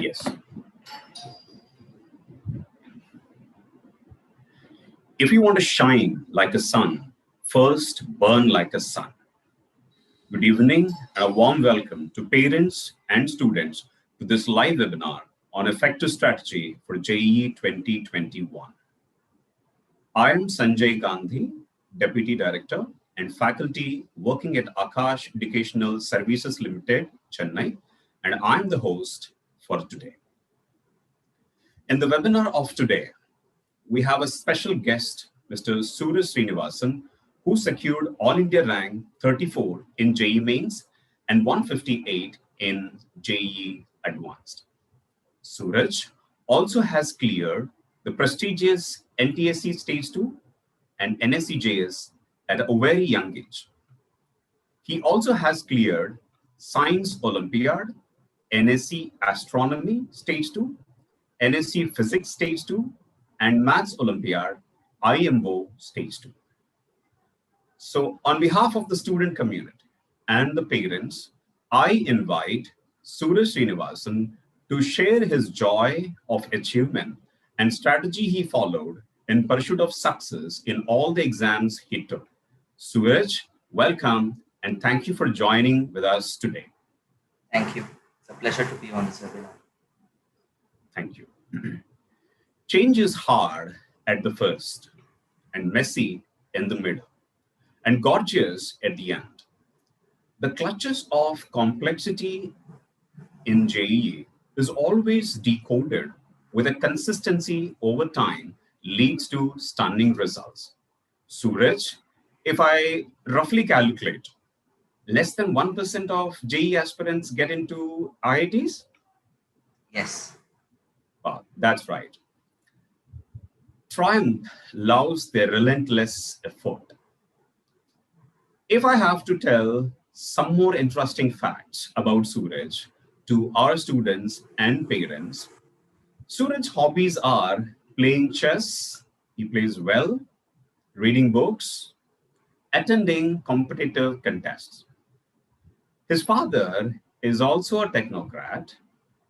Yes. If you want to shine like a sun, first burn like a sun. Good evening and a warm welcome to parents and students to this live webinar on effective strategy for JEE 2021. I am Sanjay Gandhi, Deputy Director and faculty working at Aakash Educational Services Limited, Chennai, and I'm the host for today. In the webinar of today, we have a special guest, Mr. Sooraj Srinivasan, who secured All India rank 34 in JEE Mains and 158 in JEE Advanced. Sooraj also has cleared the prestigious NTSE Stage 2 and NSEJS at a very young age. He also has cleared Science Olympiad, NSE Astronomy Stage 2, NSE Physics Stage 2, and Maths Olympiad, IMO Stage 2. So on behalf of the student community and the parents, I invite Sooraj Srinivasan to share his joy of achievement and strategy he followed in pursuit of success in all the exams he took. Sooraj, welcome and thank you for joining with us today. Thank you. It's a pleasure to be on this webinar. Thank you. Change is hard at the first and messy in the middle and gorgeous at the end. The clutches of complexity in JEE is always decoded with a consistency over time leads to stunning results. Sooraj, if I roughly calculate, less than 1% of JEE aspirants get into IITs? Yes. Wow, that's right. Triumph loves their relentless effort. If I have to tell some more interesting facts about Sooraj to our students and parents, Sooraj's hobbies are playing chess, he plays well, reading books, attending competitive contests. His father is also a technocrat,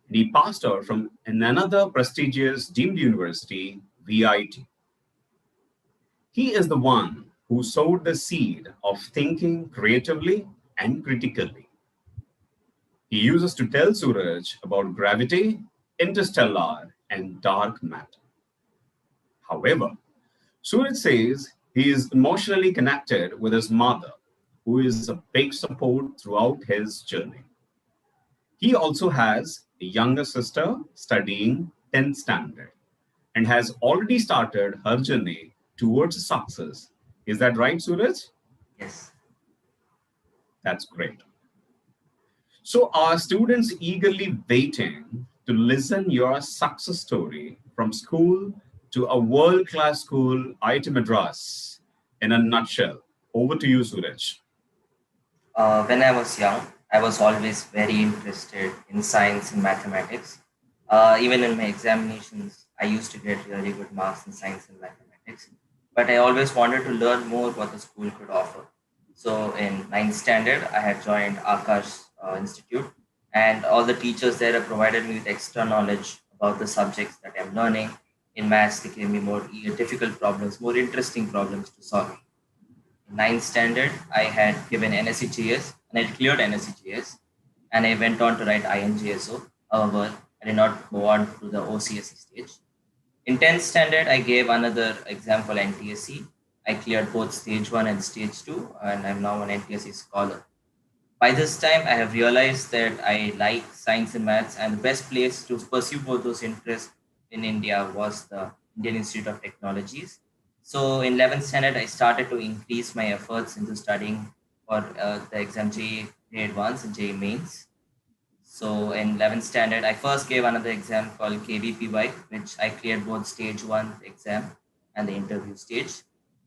and he passed out from another prestigious deemed university, VIT. He is the one who sowed the seed of thinking creatively and critically. He uses to tell Sooraj about gravity, interstellar, and dark matter. However, Sooraj says he is emotionally connected with his mother, who is a big support throughout his journey. He also has a younger sister studying 10th standard and has already started her journey towards success. Is that right, Sooraj? Yes. That's great. So are students eagerly waiting to listen your success story from school to a world-class school, IIT Madras, in a nutshell? Over to you, Sooraj. When I was young, I was always very interested in science and mathematics. Even in my examinations, I used to get really good marks in science and mathematics. But I always wanted to learn more what the school could offer. So in ninth standard, I had joined Aakash Institute, and all the teachers there have provided me with extra knowledge about the subjects that I'm learning. In maths, they gave me more difficult problems, more interesting problems to solve. In ninth standard, I had given NSEJS and I cleared NSEJS, and I went on to write INGSO. However, I did not go on to the OCSE stage. In 10th standard, I gave another exam for NTSE. I cleared both stage 1 and stage 2, and I'm now an NTSE scholar. By this time, I have realized that I like science and maths, and the best place to pursue both those interests in India was the Indian Institute of Technologies. So in 11th standard, I started to increase my efforts into studying for the exam JEE Advanced and JEE Mains. So in 11th standard, I first gave another exam called KVPY, which I cleared both stage 1 exam and the interview stage.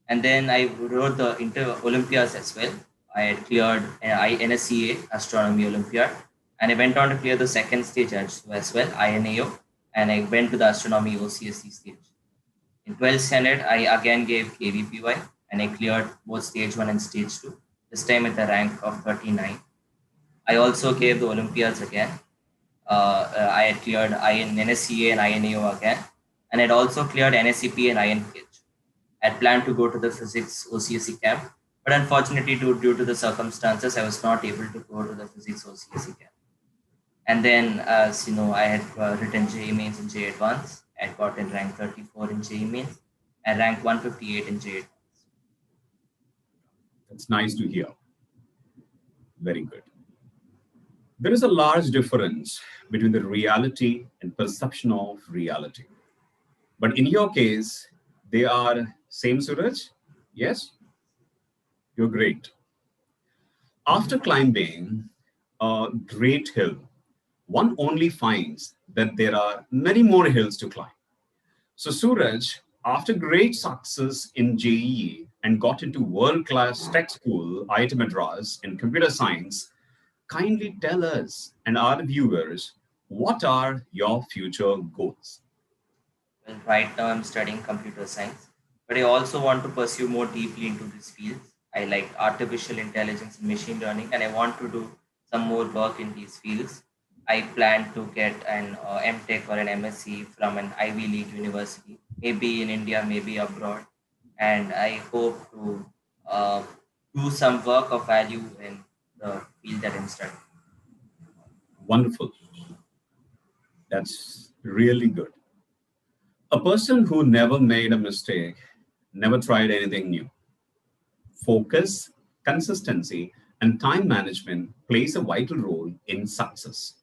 And then I wrote the Olympiads as well. I had cleared NSCA Astronomy Olympiad, and I went on to clear the second stage as well, INAO, and I went to the Astronomy OCSE stage. In 12th standard, I again gave KVPY, and I cleared both stage 1 and stage 2, this time with a rank of 39. I also gave the Olympiads again. I had cleared NSCA and INAO again, and I'd also cleared NSCP and INPH. I'd planned to go to the physics OCSE camp, but unfortunately, due to the circumstances, I was not able to go to the physics OCSE camp. And then, as you know, I had written JEE Mains and JEE Advanced. I had gotten rank 34 in JEE Mains and rank 158 in JEE Advanced. That's nice to hear. Very good. There is a large difference between the reality and perception of reality. But in your case, they are same, Suraj? Yes? You're great. After climbing a great hill, one only finds that there are many more hills to climb. So Suraj, after great success in JEE and got into world-class tech school, IIT Madras in computer science, kindly tell us and our viewers, what are your future goals? Well, right now I'm studying computer science, but I also want to pursue more deeply into this field. I like artificial intelligence and machine learning, and I want to do some more work in these fields. I plan to get an MTech or an MSc from an Ivy League university, maybe in India, maybe abroad, and I hope to uh, do some work of value in the field that I'm studying. Wonderful. That's really good. A person who never made a mistake, never tried anything new. Focus, consistency, and time management plays a vital role in success.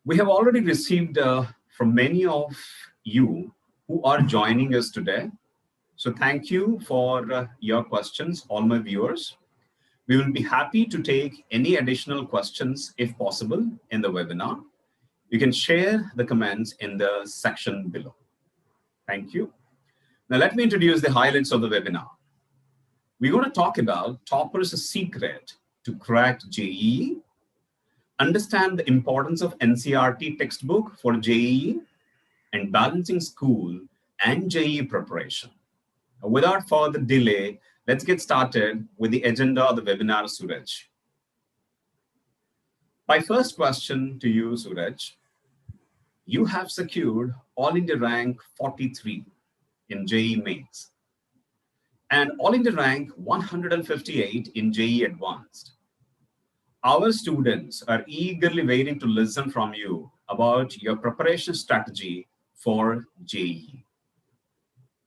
We have already received from many of you who are joining us today. So thank you for your questions, all my viewers. We will be happy to take any additional questions if possible in the webinar. You can share the comments in the section below. Thank you. Now let me introduce the highlights of the webinar. We're going to talk about toppers' secret to crack JEE, understand the importance of NCERT textbook for JEE, and balancing school and JEE preparation. Without further delay, let's get started with the agenda of the webinar, Sooraj. My first question to you, Sooraj, you have secured All India rank 43 in JEE Mains and All India rank 158 in JEE Advanced. Our students are eagerly waiting to listen from you about your preparation strategy for JEE.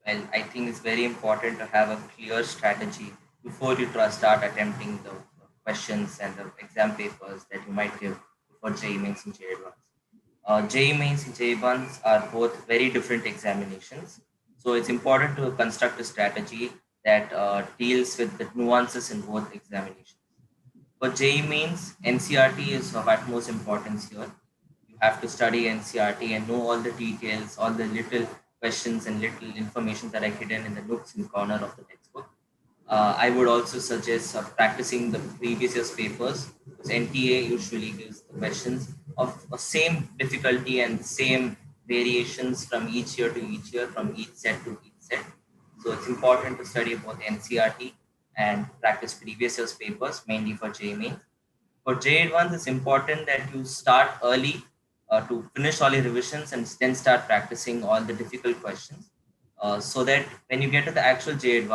Well, I think it's very important to have a clear strategy before you start attempting the questions and the exam papers that you might give for JEE Mains and JEE Advanced. JEE Mains and JEE Advanced are both very different examinations. So it's important to construct a strategy that deals with the nuances in both examinations. For JEE Mains, NCERT is of utmost importance here. You have to study NCERT and know all the details, all the little questions and little information that are hidden in the nooks and corner of the textbook. I would also suggest practicing the previous year's papers because NTA usually gives the questions of a same difficulty and same variations from each year to each year, from each set to each set. So it's important to study both NCERT and practice previous year's papers, mainly for JEE. For JEE, it's important that you start early to finish all your revisions and then start practicing all the difficult questions so that when you get to the actual JEE,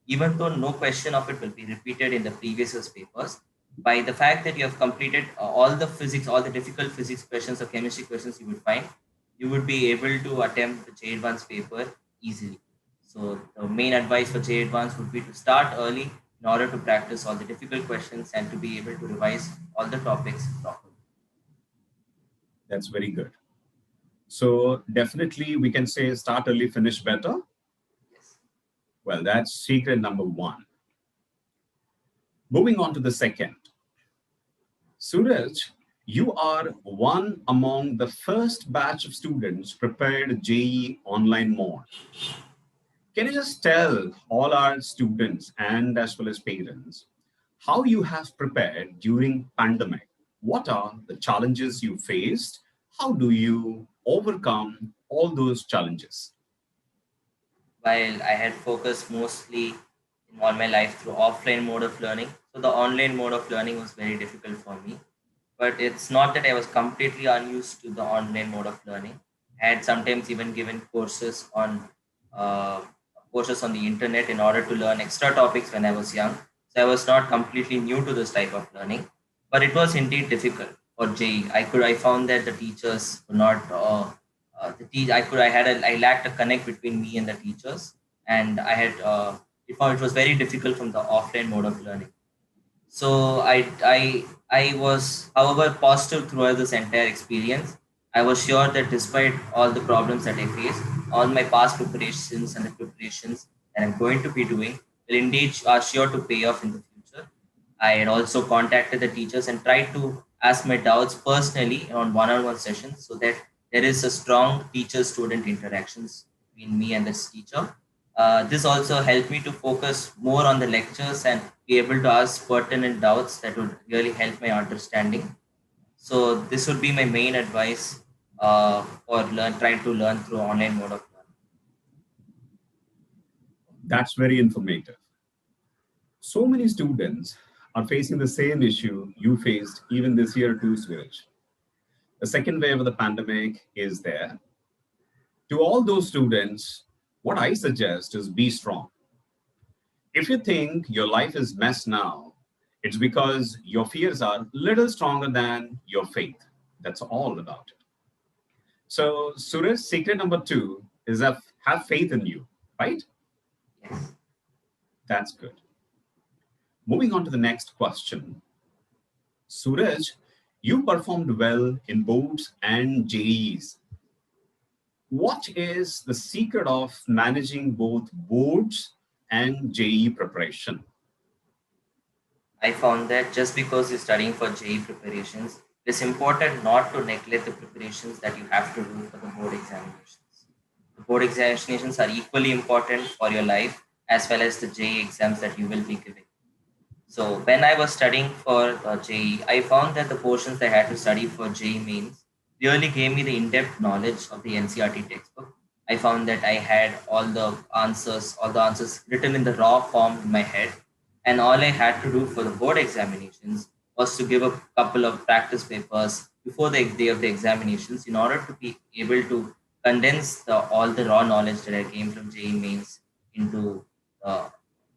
even though no question of it will be repeated in the previous year's papers, by the fact that you have completed all the physics, all the difficult physics questions or chemistry questions you would find, you would be able to attempt the JEE paper easily. So the main advice for JEE would be to start early in order to practice all the difficult questions and to be able to revise all the topics properly. That's very good. So definitely we can say start early, finish better. Yes. Well, that's secret number one. Moving on to the second. Suraj, you are one among the first batch of students prepared JEE online mode. Can you just tell all our students and as well as parents how you have prepared during pandemic? What are the challenges you faced? How do you overcome all those challenges? While I had focused mostly in all my life through offline mode of learning, so the online mode of learning was very difficult for me. but it's not that I was completely unused to the online mode of learning. I had sometimes even given uh, courses on the internet in order to learn extra topics when I was young. So I was not completely new to this type of learning, but it was indeed difficult for JEE. I found that the teachers were not I lacked a connect between me and the teachers, and it was very difficult from the offline mode of learning. So I was, however, positive throughout this entire experience. I was sure that despite all the problems that I faced, all my past preparations and the preparations that I'm going to be doing will indeed are sure to pay off in the future. I had also contacted the teachers and tried to ask my doubts personally on one-on-one sessions, so that there is a strong teacher-student interactions between me and this teacher. This also helped me to focus more on the lectures and be able to ask pertinent doubts that would really help my understanding. So this would be my main advice for trying to learn through online mode of learning. That's very informative. So many students are facing the same issue you faced even this year too, Suraj. The second wave of the pandemic is there. To all those students, what I suggest is be strong. If you think your life is mess now, it's because your fears are little stronger than your faith. That's all about it. So, Suraj, secret number two is have faith in you, right? Yes. That's good. Moving on to the next question. Suraj, you performed well in boards and JEEs. What is the secret of managing both boards and JEE preparation? I found that just because you're studying for JEE preparations, it's important not to neglect the preparations that you have to do for the board examinations. The board examinations are equally important for your life as well as the JEE exams that you will be giving. So when I was studying for JEE, I found that the portions I had to study for JEE Mains really gave me the in-depth knowledge of the NCERT textbook. I found that I had all the answers written in the raw form in my head, and all I had to do for the board examinations was to give a couple of practice papers before the day of the examinations in order to be able to condense all the raw knowledge that I gained from JEE Mains into uh,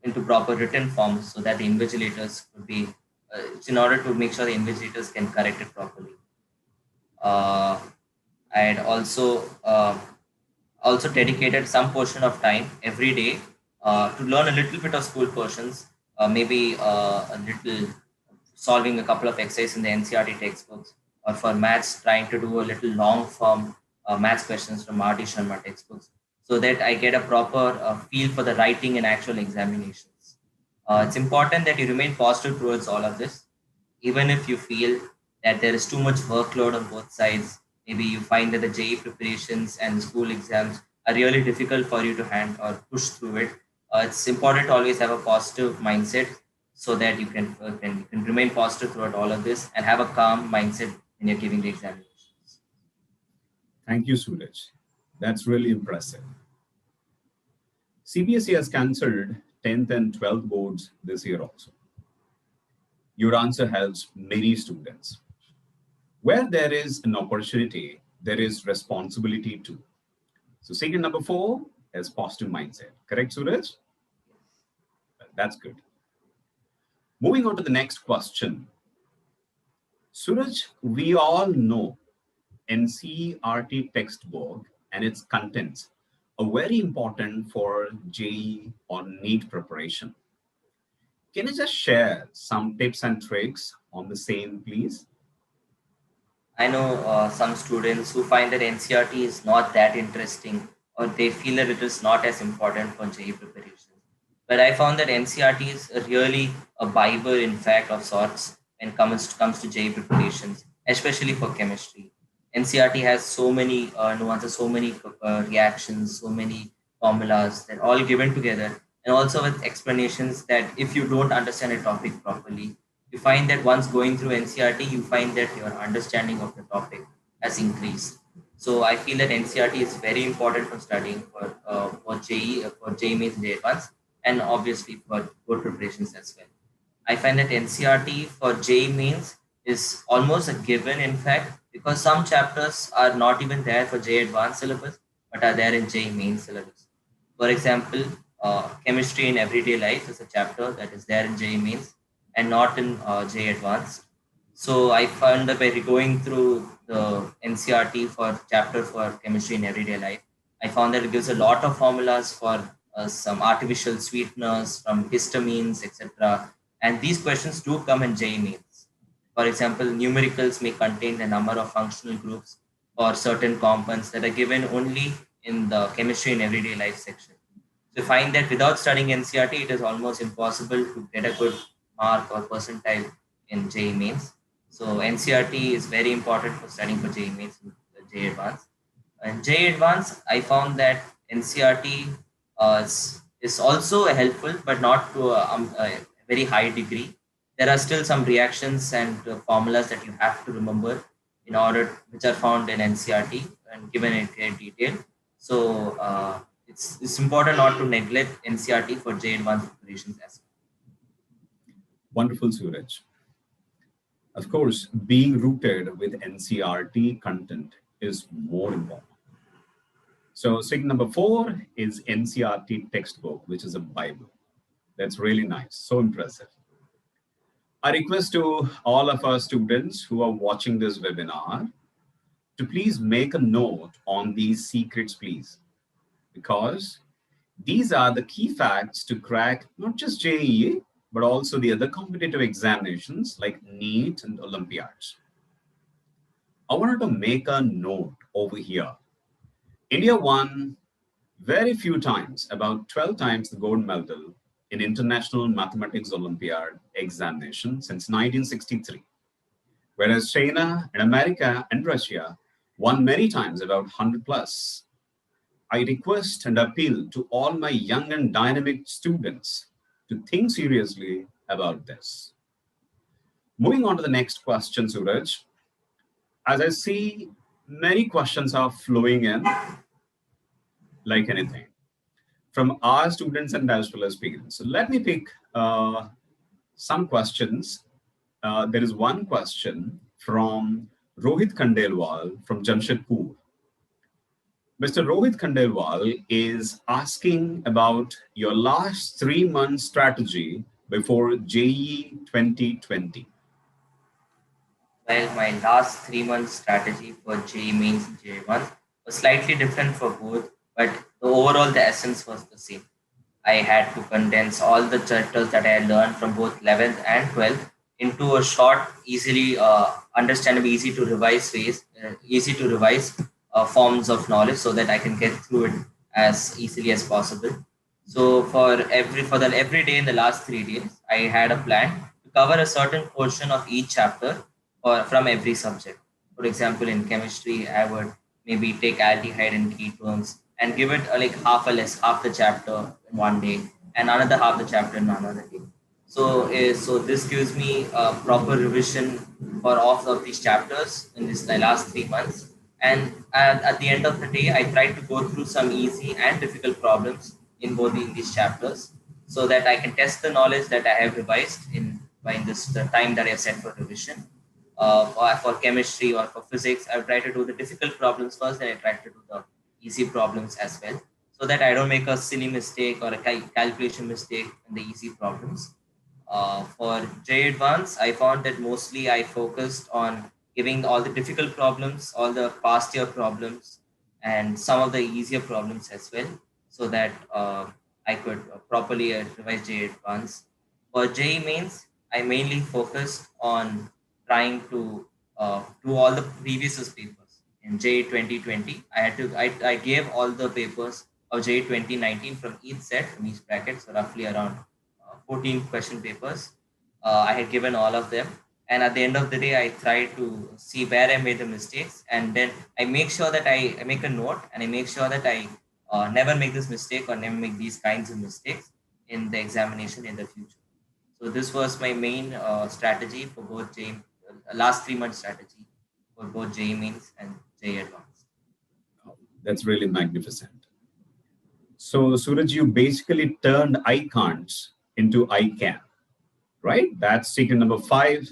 into proper written forms so that the invigilators could be it's in order to make sure the invigilators can correct it properly. uh, I had also dedicated some portion of time every day to learn a little bit of school portions, maybe a little solving a couple of essays in the NCERT textbooks, or for maths, trying to do a little long form maths questions from R.D. Sharma textbooks, so that I get a proper feel for the writing and actual examinations. It's important that you remain positive towards all of this, even if you feel that there is too much workload on both sides. Maybe you find that the JEE preparations and the school exams are really difficult for you to hand or push through it. It's important to always have a positive mindset so that you can remain positive throughout all of this and have a calm mindset when you're giving the examinations. Thank you, Suraj. That's really impressive. CBSE has cancelled 10th and 12th boards this year also. Your answer helps many students. Where there is an opportunity, there is responsibility too. So, secret number four is positive mindset. Correct, Suraj? That's good. Moving on to the next question. Suraj, we all know NCERT textbook and its contents are very important for JEE or NEET preparation. Can you just share some tips and tricks on the same, please? I know some students who find that NCRT is not that interesting, or they feel that it is not as important for JEE preparation. But I found that NCRT is really a Bible, in fact, of sorts when comes to JEE preparations, especially for chemistry. NCRT has so many nuances, so many reactions, so many formulas that all given together, and also with explanations that if you don't understand a topic properly, you find that once going through NCRT, you find that your understanding of the topic has increased. So I feel that NCRT is very important for studying for JEE, for JEE Mains Day Advanced, and obviously for board preparations as well. I find that NCRT for JEE Mains is almost a given, in fact, because some chapters are not even there for JEE Advanced syllabus, but are there in JEE Main syllabus. For example, chemistry in everyday life is a chapter that is there in JEE Mains and not in JEE Advanced. So I found that by going through the NCERT for chapter for chemistry in everyday life, I found that it gives a lot of formulas for some artificial sweeteners from histamines, etc. And these questions do come in JEE Mains. For example, numericals may contain the number of functional groups or certain compounds that are given only in the chemistry in everyday life section. So I find that without studying NCERT, it is almost impossible to get a good mark or percentile in JEE Mains. So NCERT is very important for studying for JEE Mains and JEE Advanced. And JEE Advanced, I found that NCERT is also helpful, but not to a very high degree. There are still some reactions and formulas that you have to remember in order, which are found in NCERT and given in great detail. So it's important not to neglect NCERT for JEE Advanced preparations as well. Wonderful, Sooraj. Of course, being rooted with NCERT content is more important. So segment number 4 is NCERT textbook, which is a Bible. That's really nice. So impressive. I request to all of our students who are watching this webinar to please make a note on these secrets, please, because these are the key facts to crack not just JEE, but also the other competitive examinations like NEET and Olympiads. I wanted to make a note over here. India won very few times, about 12 times the gold medal in International Mathematics Olympiad examination since 1963. Whereas China and America and Russia won many times, about 100 plus. I request and appeal to all my young and dynamic students to think seriously about this. Moving on to the next question, Sooraj. As I see, many questions are flowing in like anything from our students and as well as parents. So let me pick some questions. There is one question from Rohit Khandelwal from Jamshedpur. Mr. Rohit Khandelwal is asking about your last 3 months strategy before JEE 2020. Well, my last 3 months strategy for JEE Mains and JEE Advanced was slightly different for both, but overall the essence was the same. I had to condense all the chapters that I had learned from both 11th and 12th into a short, easily understandable, easy to revise forms of knowledge so that I can get through it as easily as possible. So for the every day in the last 3 days, I had a plan to cover a certain portion of each chapter or from every subject. For example, in chemistry, I would maybe take aldehyde and ketones and give it like half the chapter in one day and another half the chapter in another day. So this gives me a proper revision for all of these chapters in this the last 3 months. And at the end of the day, I try to go through some easy and difficult problems in both in these chapters so that I can test the knowledge that I have revised in by this the time that I have set for revision. Or for chemistry or for physics, I try to do the difficult problems first, then I try to do the easy problems as well, so that I don't make a silly mistake or a calculation mistake in the easy problems. For JEE Advanced, I found that mostly I focused on giving all the difficult problems, all the past year problems, and some of the easier problems as well, so that I could properly revise JEE Advanced. For JEE Mains, I mainly focused on trying to do all the previous papers. In JEE 2020, I gave all the papers of JEE 2019 from each set, from each bracket, so roughly around 14 question papers. I had given all of them. And at the end of the day, I try to see where I made the mistakes. And then I make sure that I make a note and I make sure that I never make this mistake or never make these kinds of mistakes in the examination in the future. So this was my main strategy for both last 3 months strategy for both JEE Mains and JEE Advanced. That's really magnificent. So, Suraj, you basically turned I can'ts into I can, right? That's secret number 5.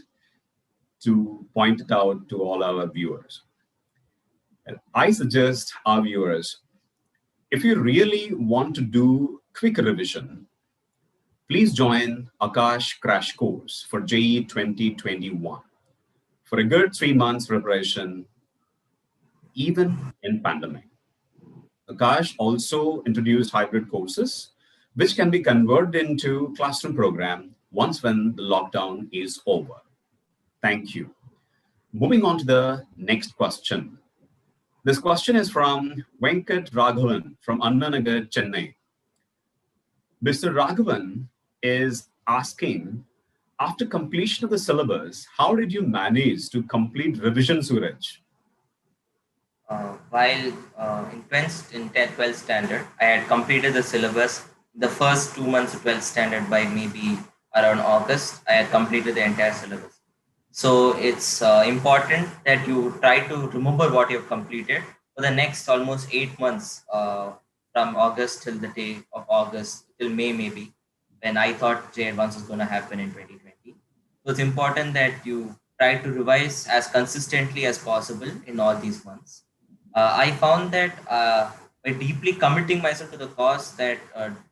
to point it out to all our viewers. And I suggest our viewers, if you really want to do quick revision, please join Aakash Crash Course for JEE 2021 for a good 3 months preparation, even in pandemic. Akash also introduced hybrid courses, which can be converted into classroom program once when the lockdown is over. Thank you. Moving on to the next question. This question is from Venkat Raghavan from Annanagar, Chennai. Mr. Raghavan is asking, after completion of the syllabus, how did you manage to complete revision, Sooraj? While in 12th standard, I had completed the syllabus. The first 2 months of 12th standard, by maybe around August, I had completed the entire syllabus. So it's important that you try to remember what you've completed for the next almost 8 months, from August till the day of August, till May maybe, when I thought J Advance was going to happen in 2020. So it's important that you try to revise as consistently as possible in all these months. I found that by deeply committing myself to the cause, that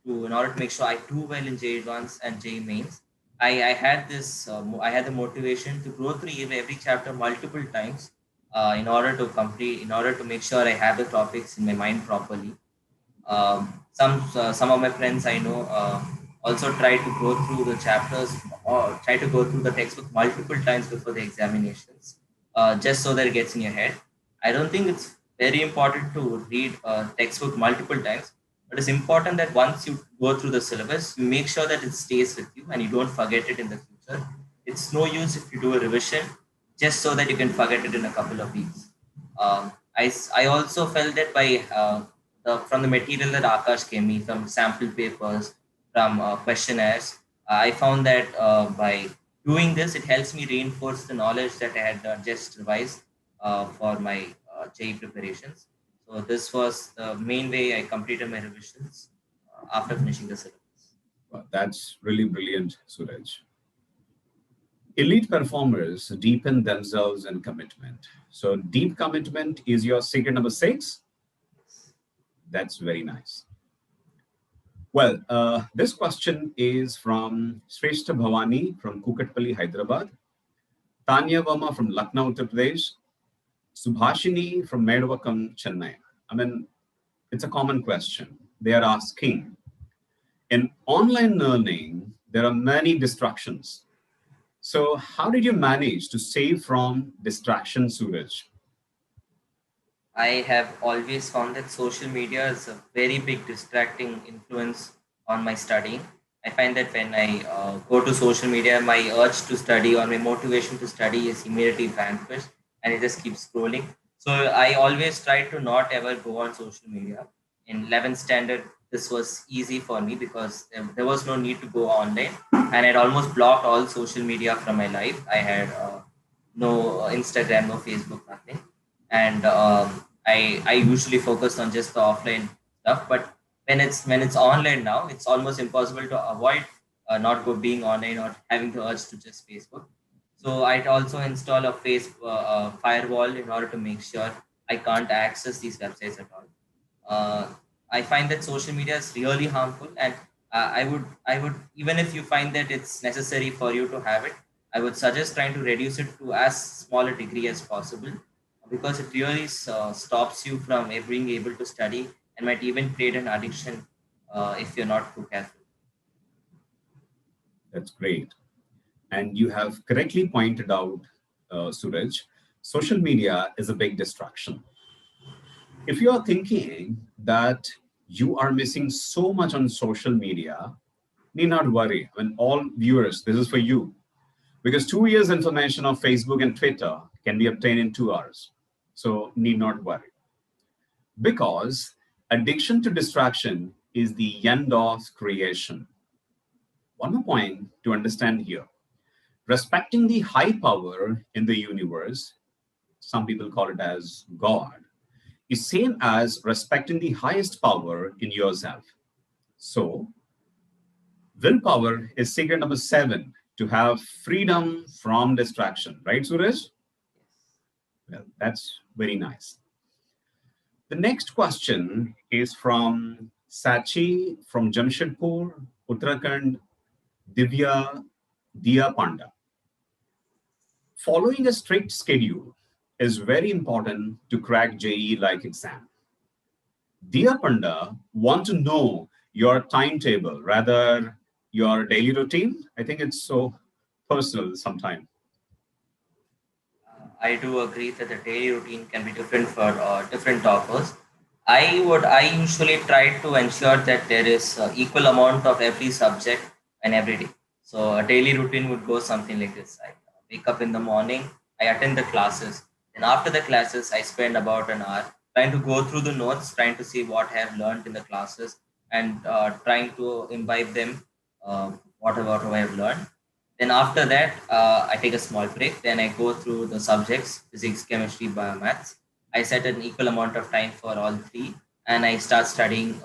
in order to make sure I do well in J Advance and J Mains, I had this I had the motivation to go through every chapter multiple times, in order to make sure I have the topics in my mind properly. Some of my friends I know also try to go through the chapters or try to go through the textbook multiple times before the examinations, just so that it gets in your head. I don't think it's very important to read a textbook multiple times, but it's important that once you go through the syllabus, you make sure that it stays with you and you don't forget it in the future. It's no use if you do a revision just so that you can forget it in a couple of weeks. I also felt that from the material that Akash gave me, from sample papers, from questionnaires, I found that by doing this, it helps me reinforce the knowledge that I had just revised for my JEE preparations. So this was the main way I completed my revisions after finishing the syllabus. Well, that's really brilliant, Sooraj. Elite performers deepen themselves in commitment. So deep commitment is your secret number 6. That's very nice. Well, this question is from Shrestha Bhavani from Kukatpalli, Hyderabad, Tanya Verma from Lucknow, Uttar Pradesh, Subhashini from Medavakam, Chennai. I mean, it's a common question. They are asking, in online learning, there are many distractions. So how did you manage to save from distraction, Sooraj? I have always found that social media is a very big distracting influence on my studying. I find that when I go to social media, my urge to study or my motivation to study is immediately vanquished and it just keeps scrolling. So I always try to not ever go on social media. In 11th standard, this was easy for me because there was no need to go online and it almost blocked all social media from my life. I had no Instagram, no Facebook, nothing. And I usually focus on just the offline stuff. But when it's online now, it's almost impossible to avoid not go being online or having the urge to just Facebook. So I also install a firewall in order to make sure I can't access these websites at all. Uh, I find that social media is really harmful, and I would even if you find that it's necessary for you to have it, I would suggest trying to reduce it to as small a degree as possible, because it really stops you from being able to study and might even create an addiction if you're not too careful. That's great. And you have correctly pointed out, Suraj, social media is a big distraction. If you are thinking that you are missing so much on social media, need not worry. I mean, all viewers, this is for you. Because 2 years information of Facebook and Twitter can be obtained in 2 hours. So need not worry. Because addiction to distraction is the end of creation. One more point to understand here. Respecting the high power in the universe, some people call it as God, is same as respecting the highest power in yourself. So willpower is secret number 7 to have freedom from distraction. Right, Suraj? Well, that's very nice. The next question is from Sachi from Jamshedpur, Uttarakhand, Divya Dia Panda. Following a strict schedule is very important to crack JEE like exam. Dear Panda, want to know your timetable, rather your daily routine? I think it's so personal sometimes. I do agree that the daily routine can be different for different toppers. I usually try to ensure that there is equal amount of every subject and every day. So a daily routine would go something like this. I wake up in the morning, I attend the classes, and after the classes, I spend about an hour trying to go through the notes, trying to see what I have learned in the classes, and trying to imbibe them, whatever I have learned. Then after that, I take a small break. Then I go through the subjects, physics, chemistry, biomaths. I set an equal amount of time for all three, and I start studying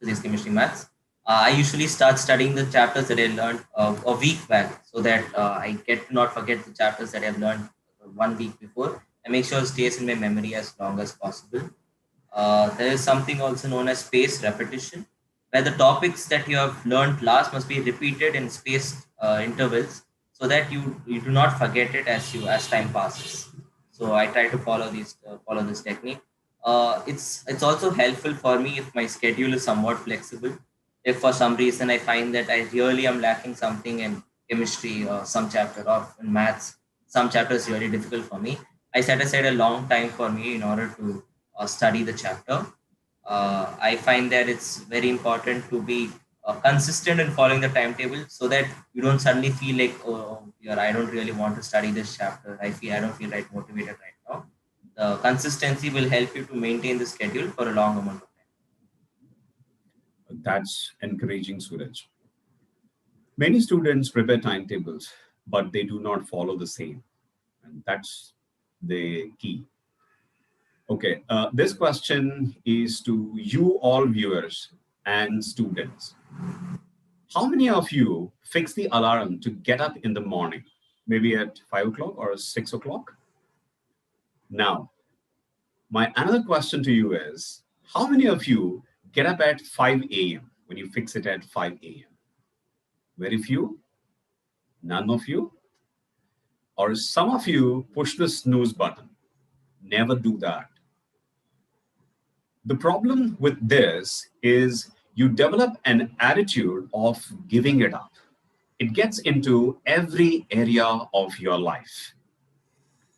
physics, chemistry, maths. I usually start studying the chapters that I learned a week back, so that I get to not forget the chapters that I've learned 1 week before, and make sure it stays in my memory as long as possible. There is something also known as spaced repetition, where the topics that you have learned last must be repeated in spaced intervals, so that you do not forget it as time passes. So I try to follow this technique. It's also helpful for me if my schedule is somewhat flexible. If for some reason I find that I really am lacking something in chemistry or some chapter, or in maths, some chapters really difficult for me, I set aside a long time for me in order to study the chapter. I find that it's very important to be consistent in following the timetable, so that you don't suddenly feel like, oh, I don't really want to study this chapter. I don't feel right motivated right now. The consistency will help you to maintain the schedule for a long amount of time. That's encouraging, Suraj. Many students prepare timetables, but they do not follow the same. And that's the key. Okay, this question is to you all viewers and students. How many of you fix the alarm to get up in the morning, maybe at 5 o'clock or 6 o'clock? Now, my another question to you is, how many of you get up at 5 a.m. when you fix it at 5 a.m.? Very few, none of you, or some of you push the snooze button. Never do that. The problem with this is you develop an attitude of giving it up. It gets into every area of your life.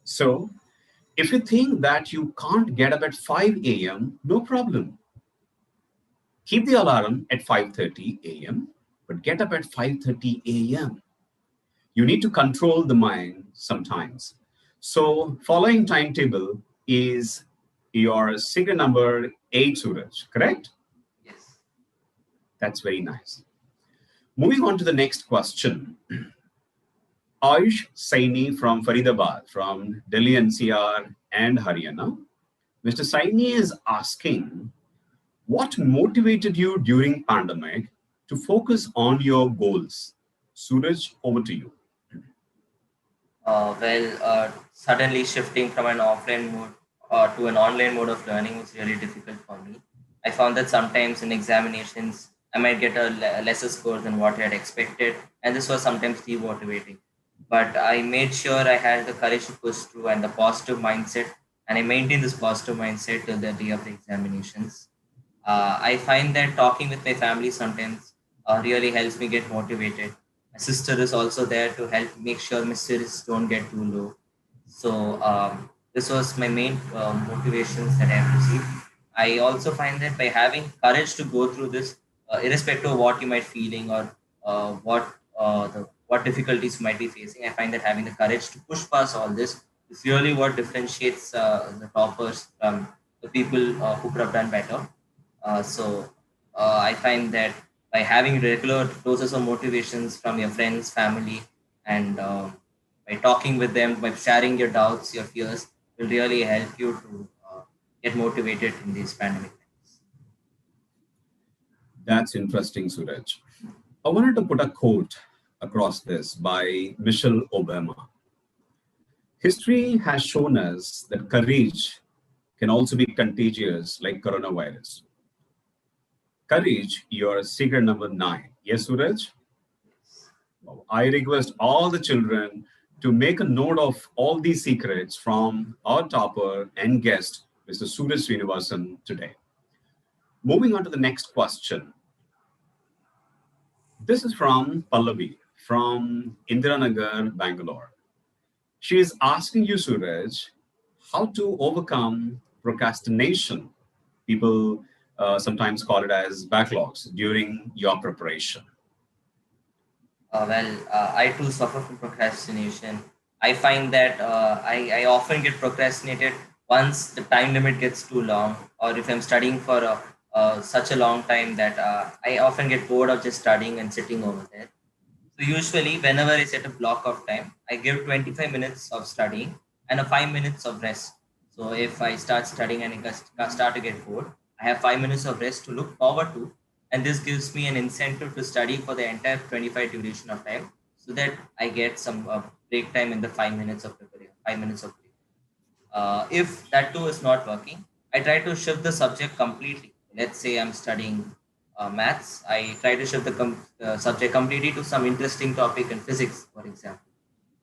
So, if you think that you can't get up at 5 a.m., no problem. Keep the alarm at 5:30 a.m., but get up at 5:30 a.m. You need to control the mind sometimes. So, following timetable is your secret number 8, Suraj, correct? Yes. That's very nice. Moving on to the next question. Ayush Saini from Faridabad, from Delhi NCR and Haryana. Mr. Saini is asking, what motivated you during pandemic to focus on your goals? Suraj, over to you. Suddenly shifting from an offline mode to an online mode of learning was really difficult for me. I found that sometimes in examinations, I might get a lesser score than what I had expected, and this was sometimes demotivating. But I made sure I had the courage to push through and the positive mindset, and I maintained this positive mindset till the day of the examinations. I find that talking with my family sometimes really helps me get motivated. My sister is also there to help make sure my spirits don't get too low. So this was my main motivations that I have received. I also find that by having courage to go through this, irrespective of what you might feeling, or what difficulties you might be facing, I find that having the courage to push past all this is really what differentiates the toppers from the people who could have done better. I find that by having regular doses of motivations from your friends, family, and by talking with them, by sharing your doubts, your fears, will really help you to get motivated in these pandemic times. That's interesting, Suraj. I wanted to put a quote across this by Michelle Obama. History has shown us that courage can also be contagious like coronavirus. Courage, your secret number 9. Yes, Suraj? I request all the children to make a note of all these secrets from our topper and guest, Mr. Sooraj Srinivasan, today. Moving on to the next question. This is from Pallavi from Indiranagar, Bangalore. She is asking you, Suraj, how to overcome procrastination. People sometimes call it as backlogs during your preparation. I too suffer from procrastination. I find that I often get procrastinated once the time limit gets too long, or if I'm studying for such a long time that I often get bored of just studying and sitting over there. So usually, whenever I set a block of time, I give 25 minutes of studying and a 5 minutes of rest. So if I start studying and I start to get bored, I have 5 minutes of rest to look forward to, and this gives me an incentive to study for the entire 25 duration of time, so that I get some break time in the 5 minutes of preparation, 5 minutes of break. If that too is not working, I try to shift the subject completely. Let's say I'm studying maths, I try to shift the subject completely to some interesting topic in physics, for example.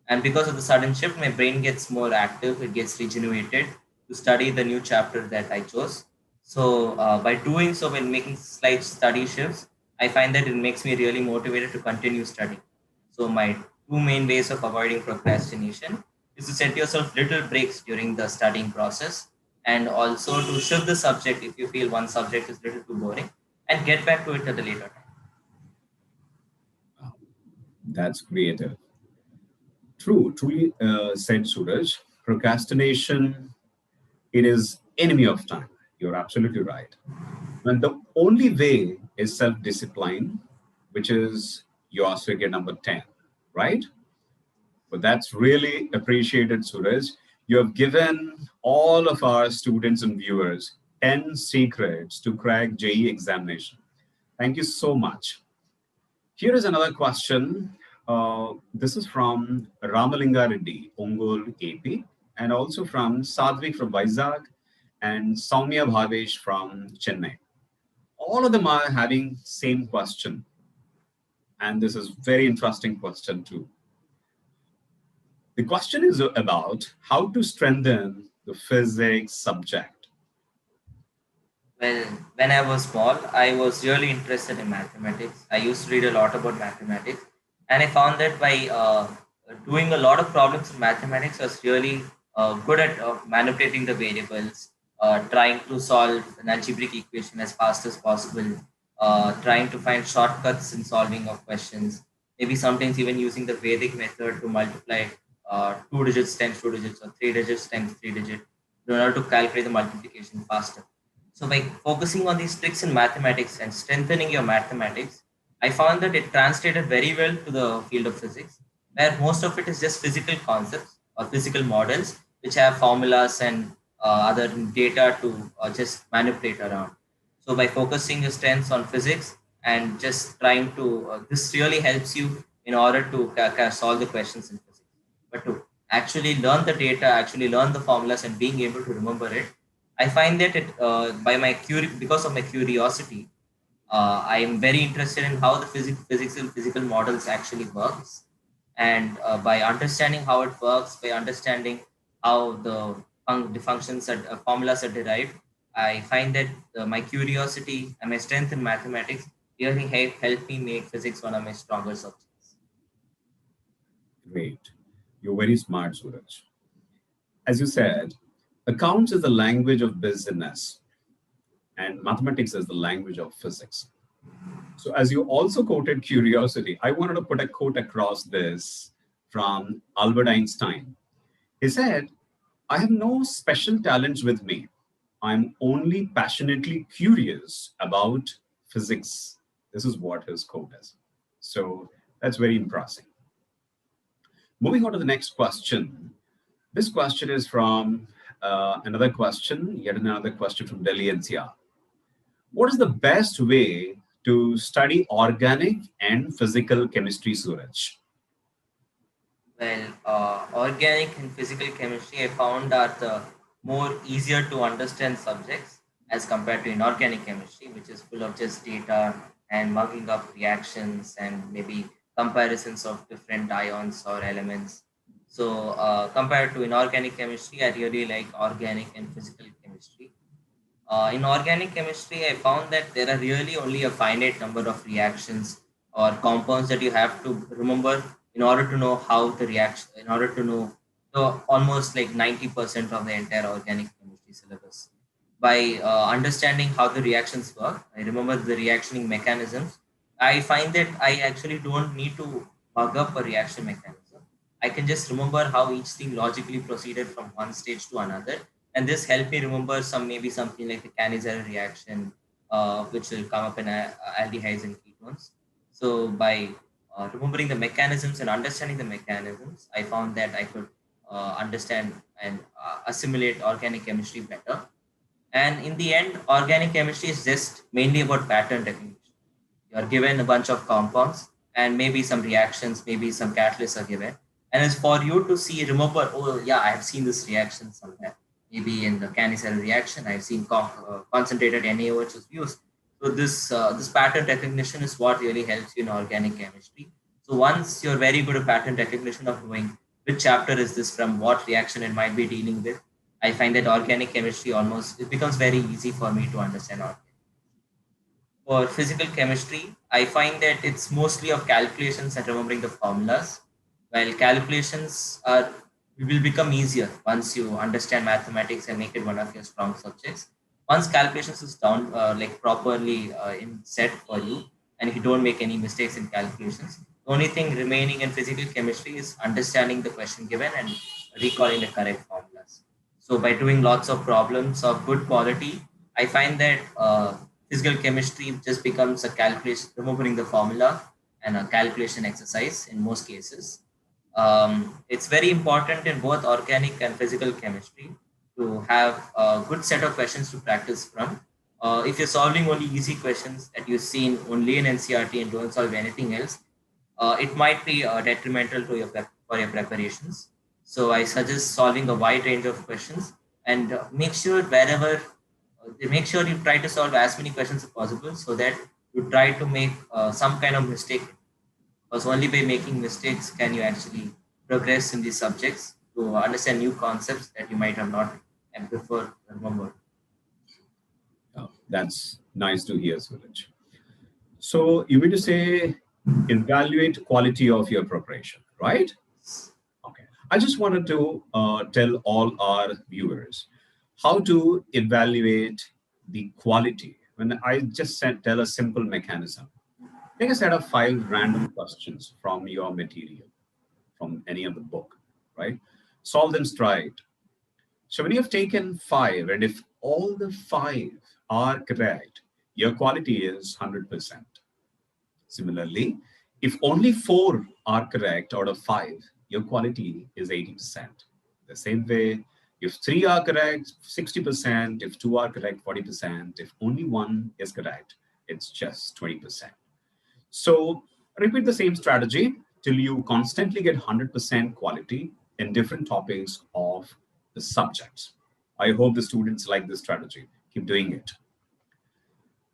And because of the sudden shift, my brain gets more active, it gets regenerated to study the new chapter that I chose. So, by doing so, when making slight study shifts, I find that it makes me really motivated to continue studying. So, my two main ways of avoiding procrastination is to set yourself little breaks during the studying process, and also to shift the subject if you feel one subject is little too boring, and get back to it at a later time. That's creative. Truly said Suraj. Procrastination, it is enemy of time. You're absolutely right. And the only way is self-discipline, which is your secret number 10, right? But that's really appreciated, Suraj. You have given all of our students and viewers 10 secrets to crack JEE examination. Thank you so much. Here is another question. This is from Ramalinga Reddy, Ongol, AP, and also from Sadvik from Vizag and Soumya Bhavesh from Chennai. All of them are having same question, and this is very interesting question too. The question is about how to strengthen the physics subject. Well, when I was small, I was really interested in mathematics. I used to read a lot about mathematics, and I found that by doing a lot of problems in mathematics, I was really good at manipulating the variables, trying to solve an algebraic equation as fast as possible, trying to find shortcuts in solving of questions, maybe sometimes even using the Vedic method to multiply 2 digits times 2 digits or 3 digits times 3 digits in order to calculate the multiplication faster. So by focusing on these tricks in mathematics and strengthening your mathematics, I found that it translated very well to the field of physics, where most of it is just physical concepts or physical models, which have formulas and other data to just manipulate around. So by focusing your strengths on physics and just trying to, this really helps you in order to solve the questions in physics. But to actually learn the data, actually learn the formulas and being able to remember it, I find that because of my curiosity, I am very interested in how the physical models actually works, and by understanding how it works, by understanding how the functions and formulas are derived, I find that my curiosity and my strength in mathematics really help me make physics one of my stronger subjects. Great. You're very smart, Suraj. As you said, accounts is the language of business and mathematics is the language of physics. So as you also quoted curiosity, I wanted to put a quote across this from Albert Einstein. He said, I have no special talents with me. I'm only passionately curious about physics. This is what his quote is. So that's very impressive. Moving on to the next question. This question is from yet another question from Delhi NCR. What is the best way to study organic and physical chemistry, Sooraj? Well, organic and physical chemistry I found are the more easier to understand subjects as compared to inorganic chemistry, which is full of just data and mugging up reactions and maybe comparisons of different ions or elements. So, compared to inorganic chemistry, I really like organic and physical chemistry. In organic chemistry, I found that there are really only a finite number of reactions or compounds that you have to remember in order to know how the reaction, in order to know almost like 90% of the entire organic chemistry syllabus. By understanding how the reactions work, I remember the reactioning mechanisms. I find that I actually don't need to bug up a reaction mechanism. I can just remember how each thing logically proceeded from one stage to another, and this helped me remember some maybe something like the Cannizzaro reaction, which will come up in aldehydes and ketones. So by remembering the mechanisms and understanding the mechanisms, I found that I could understand and assimilate organic chemistry better. And in the end, organic chemistry is just mainly about pattern recognition. You are given a bunch of compounds and maybe some reactions, maybe some catalysts are given. And it's for you to see, remember, oh, yeah, I have seen this reaction somewhere. Maybe in the Cannizzaro reaction, I've seen concentrated NaOH was used. So this pattern recognition is what really helps you in organic chemistry. So once you're very good at pattern recognition of knowing which chapter is this from, what reaction it might be dealing with, I find that organic chemistry almost it becomes very easy for me to understand organic. For physical chemistry, I find that it's mostly of calculations and remembering the formulas. While calculations are will become easier once you understand mathematics and make it one of your strong subjects. Once calculations is down, like properly in set for you, and if you don't make any mistakes in calculations, the only thing remaining in physical chemistry is understanding the question given and recalling the correct formulas. So by doing lots of problems of good quality, I find that physical chemistry just becomes a calculation, remembering the formula and a calculation exercise in most cases. It's very important in both organic and physical chemistry to have a good set of questions to practice from. If you're solving only easy questions that you've seen only in NCERT and don't solve anything else, it might be detrimental to for your preparations. So I suggest solving a wide range of questions and make sure you try to solve as many questions as possible so that you try to make some kind of mistake, because only by making mistakes can you actually progress in these subjects to understand new concepts that you might have not and before remembered. That's nice to hear, Suraj. So you mean to say evaluate quality of your preparation, right? Okay. I just wanted to tell all our viewers how to evaluate the quality. When I just tell a simple mechanism, take a set of 5 random questions from your material, from any of the book, right? Solve them straight. So when you have taken 5, and if all the 5 are correct, your quality is 100%. Similarly, if only 4 are correct out of 5, your quality is 80%. The same way, if 3 are correct, 60%, if 2 are correct, 40%, if only 1 is correct, it's just 20%. So repeat the same strategy till you constantly get 100% quality in different topics of the subjects. I hope the students like this strategy. Keep doing it.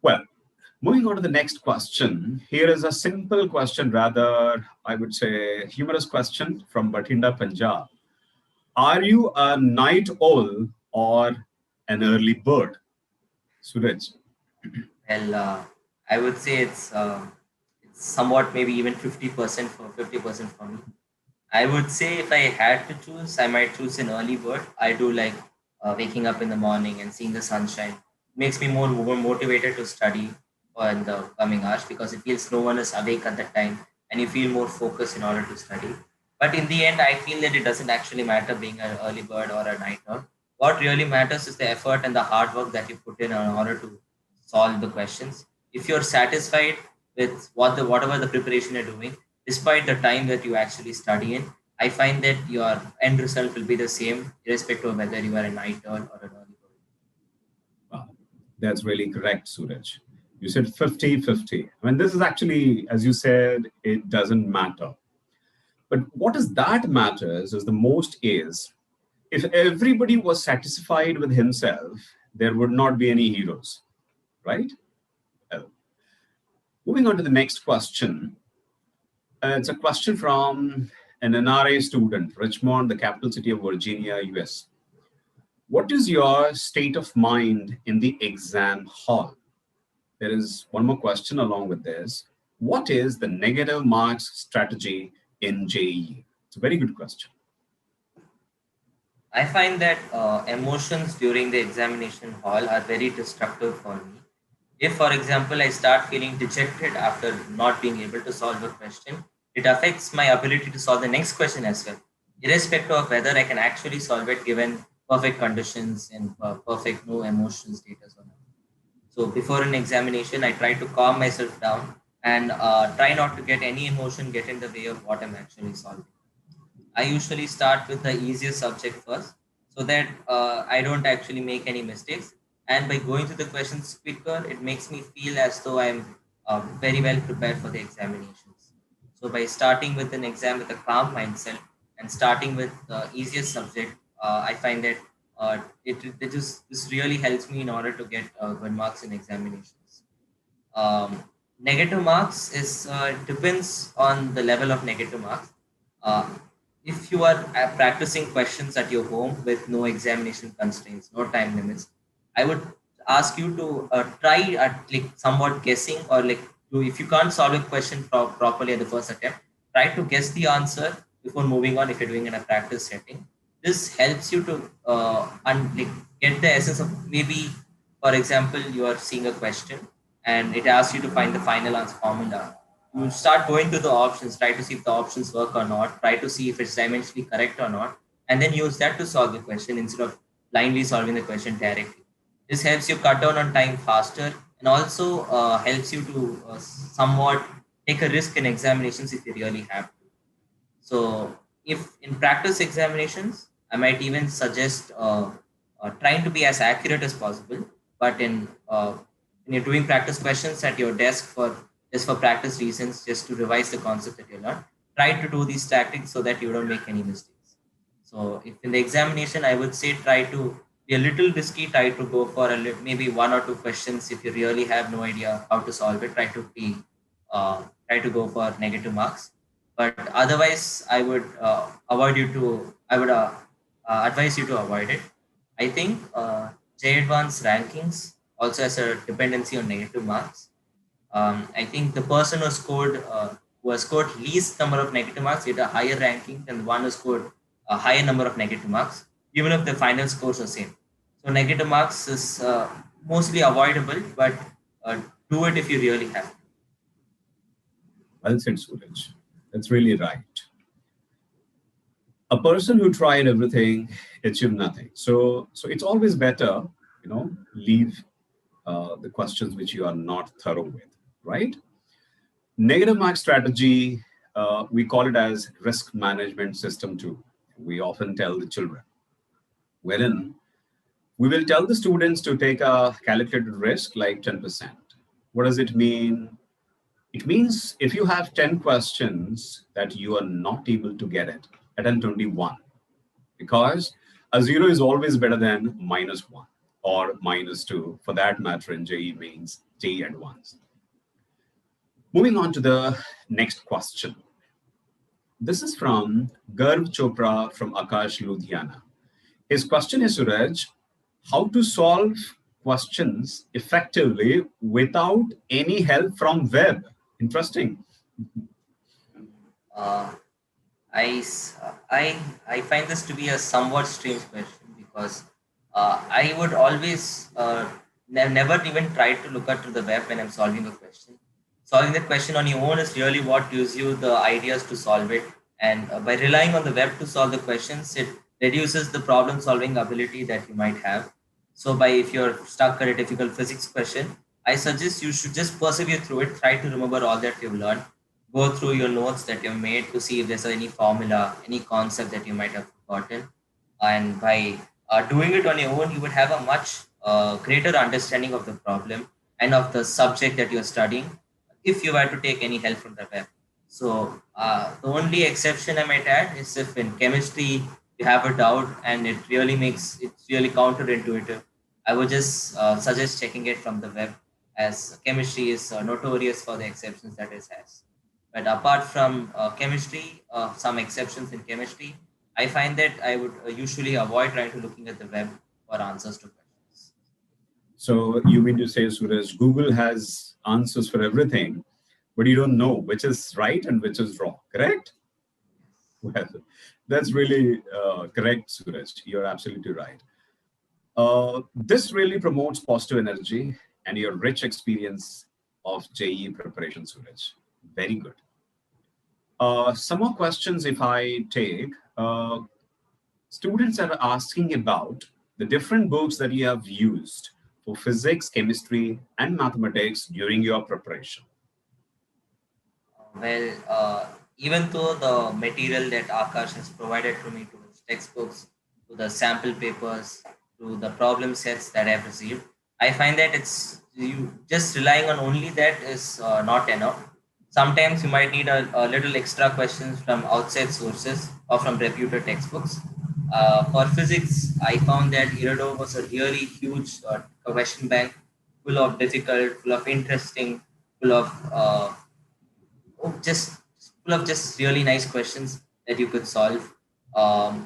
Well, moving on to the next question. Here is a simple question, rather, I would say, humorous question from Bathinda, Punjab. Are you a night owl or an early bird? Suraj. Well, I would say it's somewhat maybe even 50% for me. I would say if I had to choose, I might choose an early bird. I do like waking up in the morning and seeing the sunshine. It makes me more motivated to study in the coming hours because it feels no one is awake at that time and you feel more focused in order to study. But in the end, I feel that it doesn't actually matter being an early bird or a night owl. What really matters is the effort and the hard work that you put in order to solve the questions. If you're satisfied with whatever the preparation you're doing, despite the time that you actually study in, I find that your end result will be the same, irrespective of whether you are a night owl or an early bird. Wow, that's really correct, Suraj. You said 50-50. I mean, this is actually, as you said, it doesn't matter. But what does that matters is the most is if everybody was satisfied with himself, there would not be any heroes, right? Well, moving on to the next question. It's a question from an NRA student, Richmond, the capital city of Virginia, US. What is your state of mind in the exam hall? There is one more question along with this. What is the negative marks strategy in JEE? It's a very good question. I find that emotions during the examination hall are very destructive for me. If, for example, I start feeling dejected after not being able to solve a question, it affects my ability to solve the next question as well, irrespective of whether I can actually solve it given perfect conditions and perfect no emotional status or not. So before an examination, I try to calm myself down and try not to get any emotion get in the way of what I'm actually solving. I usually start with the easiest subject first so that I don't actually make any mistakes. And by going through the questions quicker, it makes me feel as though I'm very well prepared for the examinations. So by starting with an exam with a calm mindset and starting with the easiest subject, I find that this really helps me in order to get good marks in examinations. Negative marks is depends on the level of negative marks. Uh, if you are practicing questions at your home with no examination constraints, no time limits, I would ask you to try at like somewhat guessing or like if you can't solve a question properly at the first attempt, try to guess the answer before moving on if you're doing in a practice setting. This helps you to like get the essence of maybe, for example, you are seeing a question and it asks you to find the final answer formula. You start going through the options, try to see if the options work or not, try to see if it's dimensionally correct or not, and then use that to solve the question instead of blindly solving the question directly. This helps you cut down on time faster and also helps you to somewhat take a risk in examinations if you really have to. So, if in practice examinations, I might even suggest trying to be as accurate as possible. But when you're doing practice questions at your desk for just for practice reasons, just to revise the concept that you learned, try to do these tactics so that you don't make any mistakes. So, if in the examination, I would say try to be a little risky, try to go for maybe one or two questions. If you really have no idea how to solve it, try to go for negative marks, but otherwise I would advise you to avoid it. I think j advanced rankings also has a dependency on negative marks. I think the person who has scored least number of negative marks get a higher ranking than the one who scored a higher number of negative marks, even if the final scores are same. So negative marks is mostly avoidable, but do it if you really have to. Well said, Sooraj. That's really right. A person who tried everything achieved nothing. So it's always better, leave the questions which you are not thorough with, right? Negative mark strategy, we call it as risk management system too. We often tell the children, wherein we will tell the students to take a calculated risk like 10%. What does it mean? It means if you have 10 questions that you are not able to get it, attempt only one, because a zero is always better than -1 or -2 for that matter in JEE Mains, JEE Advanced. Moving on to the next question. This is from Garv Chopra from Aakash, Ludhiana. His question is, Sooraj, how to solve questions effectively without any help from web? Interesting. Uh, I find this to be a somewhat strange question because I would always never even try to look at to the web when I'm solving a question. Solving the question on your own is really what gives you the ideas to solve it. And by relying on the web to solve the questions, it reduces the problem solving ability that you might have. So by if you're stuck at a difficult physics question, I suggest you should just persevere through it. Try to remember all that you've learned, go through your notes that you've made to see if there's any formula, any concept that you might have forgotten. And by doing it on your own, you would have a much greater understanding of the problem and of the subject that you're studying, if you were to take any help from the web. So the only exception I might add is if in chemistry you have a doubt and it's really counterintuitive, I would just suggest checking it from the web, as chemistry is notorious for the exceptions that it has. But apart from chemistry, some exceptions in chemistry, I find that I would usually avoid trying to looking at the web for answers to questions. So you mean to say, Suraj, Google has answers for everything, but you don't know which is right and which is wrong, correct? Well, that's really correct, Suraj. You're absolutely right. This really promotes positive energy and your rich experience of JEE preparation, Suraj. Very good. Some more questions if I take. Students are asking about the different books that you have used for physics, chemistry, and mathematics during your preparation. Well, even though the material that Akash has provided to me, to his textbooks, to the sample papers, to the problem sets that I have received, I find that it's you just relying on only that is not enough. Sometimes you might need a little extra questions from outside sources or from reputed textbooks. For physics, I found that Irido was a really huge question bank, full of difficult, full of interesting, full of just full of just really nice questions that you could solve.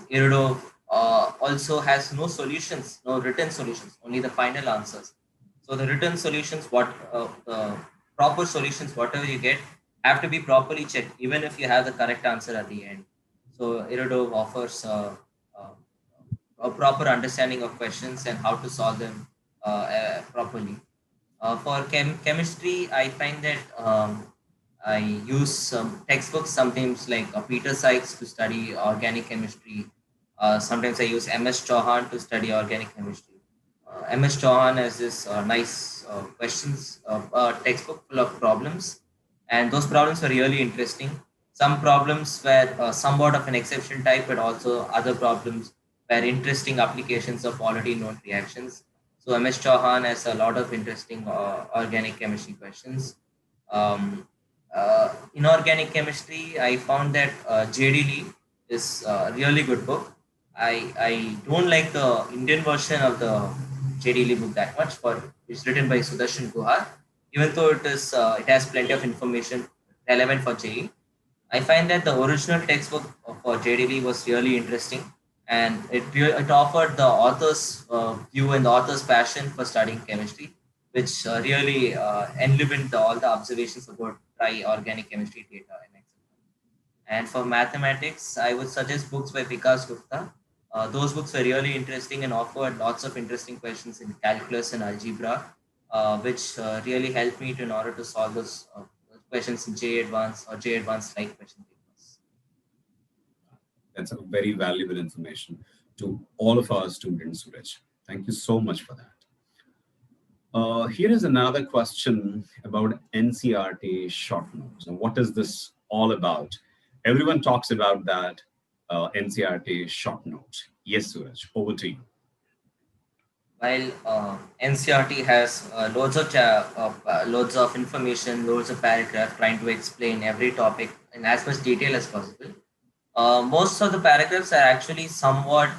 Irido also has no solutions, no written solutions, only the final answers. So the written solutions, the proper solutions, whatever you get, have to be properly checked, even if you have the correct answer at the end. So Irido offers a proper understanding of questions and how to solve them properly. For chemistry, I find that I use some textbooks, sometimes like Peter Sykes to study organic chemistry. Sometimes I use MS Chauhan to study organic chemistry. MS Chauhan has this nice questions textbook full of problems, and those problems were really interesting. Some problems were somewhat of an exception type, but also other problems were interesting applications of already known reactions. So MS Chauhan has a lot of interesting organic chemistry questions. Um, Inorganic chemistry, I found that JD Lee is a really good book. I don't like the Indian version of the JD Lee book that much, for it's written by Sudarshan Guha. Even though it has plenty of information relevant for JE, I find that the original textbook for JDB was really interesting, and it offered the author's view and the author's passion for studying chemistry, which really enlivened all the observations about dry organic chemistry data and etc. And for mathematics, I would suggest books by Vikas Gupta. Those books were really interesting and offered lots of interesting questions in calculus and algebra, which really helped me in order to solve those questions in J Advanced or J Advanced like question papers. That's a very valuable information to all of our students, Suraj. Thank you so much for that. Here is another question about NCERT short notes. And what is this all about? Everyone talks about that NCERT short notes. Yes, Suraj, over to you. While NCRT has loads of information, loads of paragraph trying to explain every topic in as much detail as possible, most of the paragraphs are actually somewhat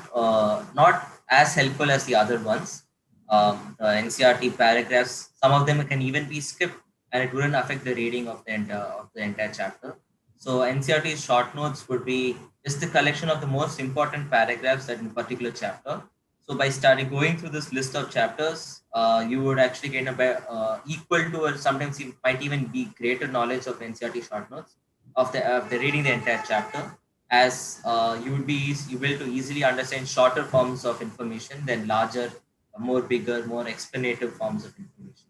not as helpful as the other ones. The NCRT paragraphs, some of them can even be skipped, and it wouldn't affect the reading of the entire chapter. So NCRT short notes would be just the collection of the most important paragraphs that in particular chapter. So by starting going through this list of chapters, you would actually gain equal to, or sometimes you might even be greater knowledge of NCRT short notes of the reading the entire chapter, as you would be able to easily understand shorter forms of information than larger, more bigger, more explanative forms of information.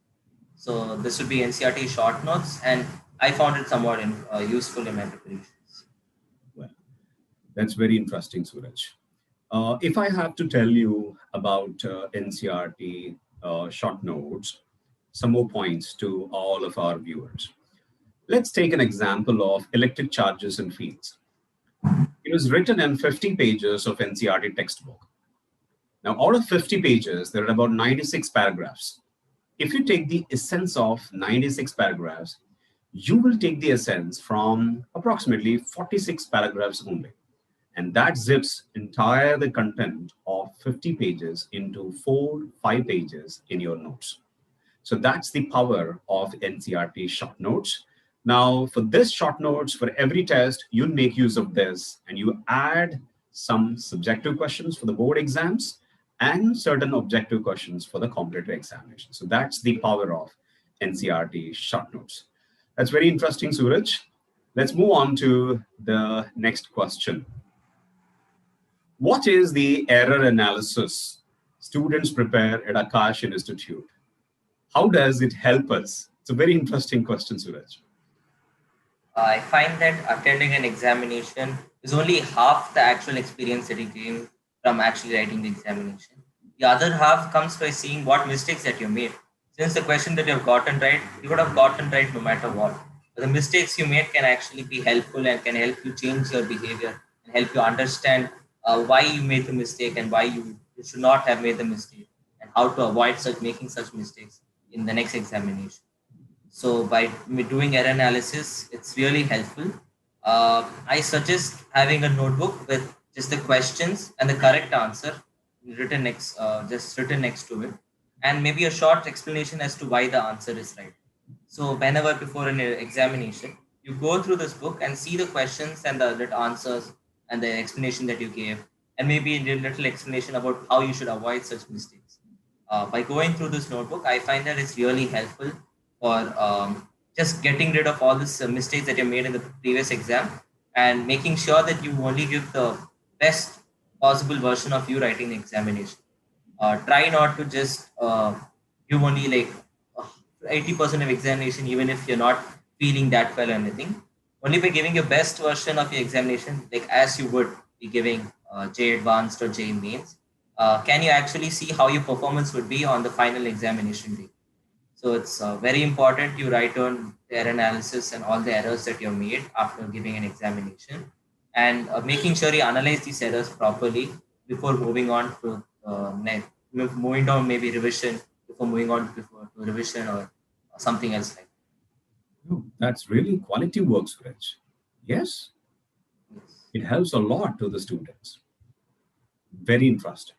So this would be NCRT short notes, and I found it somewhat useful in my preparations. Well, that's very interesting, Suraj. If I have to tell you about NCRT short notes, some more points to all of our viewers. Let's take an example of electric charges and fields. It was written in 50 pages of NCRT textbook. Now, out of 50 pages, there are about 96 paragraphs. if you take the essence of 96 paragraphs, you will take the essence from approximately 46 paragraphs only. And that zips entire the content of 50 pages into 5 pages in your notes. So that's the power of NCERT short notes. Now, for this short notes, for every test, you'll make use of this and you add some subjective questions for the board exams and certain objective questions for the competitive examination. So that's the power of NCERT short notes. That's very interesting, Sooraj. Let's move on to the next question. What is the error analysis students prepare at Aakash Institute? How does it help us? It's a very interesting question, Sooraj. I find that attending an examination is only half the actual experience that you gain from actually writing the examination. The other half comes by seeing what mistakes that you made. Since the question that you have gotten right, you would have gotten right no matter what. But the mistakes you made can actually be helpful and can help you change your behavior and help you understand why you made the mistake and why you should not have made the mistake and how to avoid such making such mistakes in the next examination. So by doing error analysis, it's really helpful. I suggest having a notebook with just the questions and the correct answer just written next to it, and maybe a short explanation as to why the answer is right. So whenever before an examination, you go through this book and see the questions and the answers and the explanation that you gave, and maybe a little explanation about how you should avoid such mistakes. By going through this notebook, I find that it's really helpful for just getting rid of all these mistakes that you made in the previous exam and making sure that you only give the best possible version of you writing the examination. Try not to just give only like 80% of examination, even if you're not feeling that well or anything. Only by giving your best version of your examination, like as you would be giving JEE Advanced or JEE Mains, can you actually see how your performance would be on the final examination day. So it's very important you write on their analysis and all the errors that you have made after giving an examination, and making sure you analyze these errors properly before moving on to next, moving on maybe revision before moving on to revision or something else like Oh, that's really quality work, Suraj. Yes, that. Yes. it helps a lot to the students. Very interesting.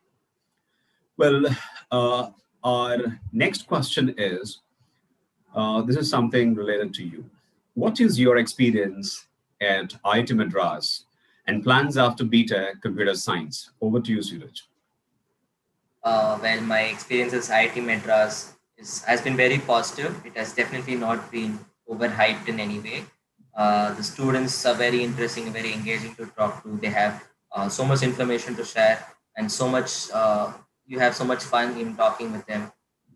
Well, uh, our next question is this is something related to you. What is your experience at IIT Madras and plans after BTech Computer Science? Over to you, Suraj. Well, my experience as IIT Madras has been very positive. It has definitely not been overhyped in any way. The students are very interesting, very engaging to talk to. They have so much information to share, and so much you have so much fun in talking with them.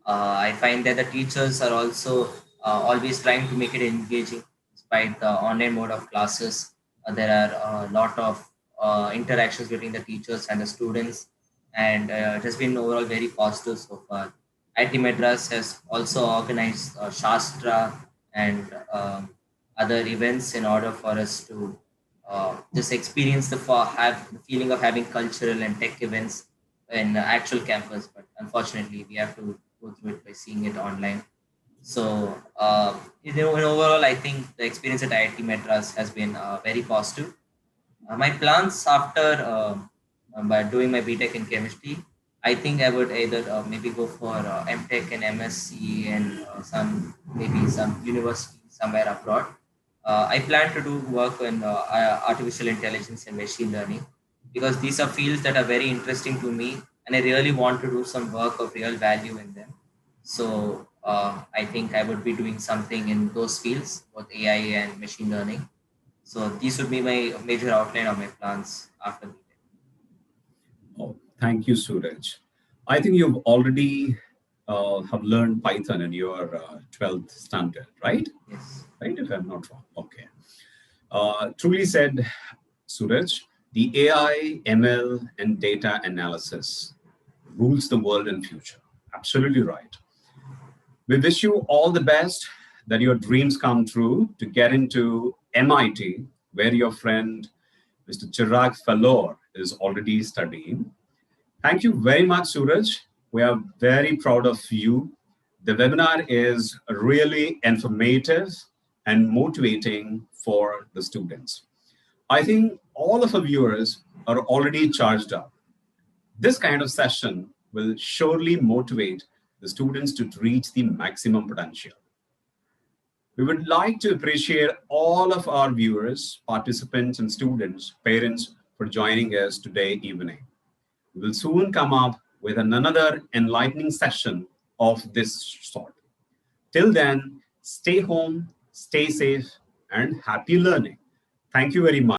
I find that the teachers are also always trying to make it engaging, despite the online mode of classes. There are a lot of interactions between the teachers and the students, and it has been overall very positive so far. IT Madras has also organized Shastra and other events in order for us to just experience have the feeling of having cultural and tech events in actual campus. But unfortunately, we have to go through it by seeing it online. So, in overall, I think the experience at IIT Madras has been very positive. My plans after by doing my BTech in chemistry, I think I would either maybe go for MTech and MSc and some maybe some university somewhere abroad. I plan to do work in artificial intelligence and machine learning because these are fields that are very interesting to me, and I really want to do some work of real value in them. So I think I would be doing something in those fields, both AI and machine learning. So these would be my major outline of my plans after BTech. Oh, thank you, Suraj. I think you've already have learned Python in your 12th standard, right? Yes. Right, if I'm not wrong. Okay. Truly said, Suraj, the AI, ML, and data analysis rules the world in future. Absolutely right. We wish you all the best, that your dreams come true to get into MIT, where your friend Mr. Chirag Falor is already studying. Thank you very much, Suraj. We are very proud of you. The webinar is really informative and motivating for the students. I think all of our viewers are already charged up. This kind of session will surely motivate the students to reach the maximum potential. We would like to appreciate all of our viewers, participants, and students, parents for joining us today evening. We will soon come up with another enlightening session of this sort. Till then, stay home, stay safe, and happy learning. Thank you very much.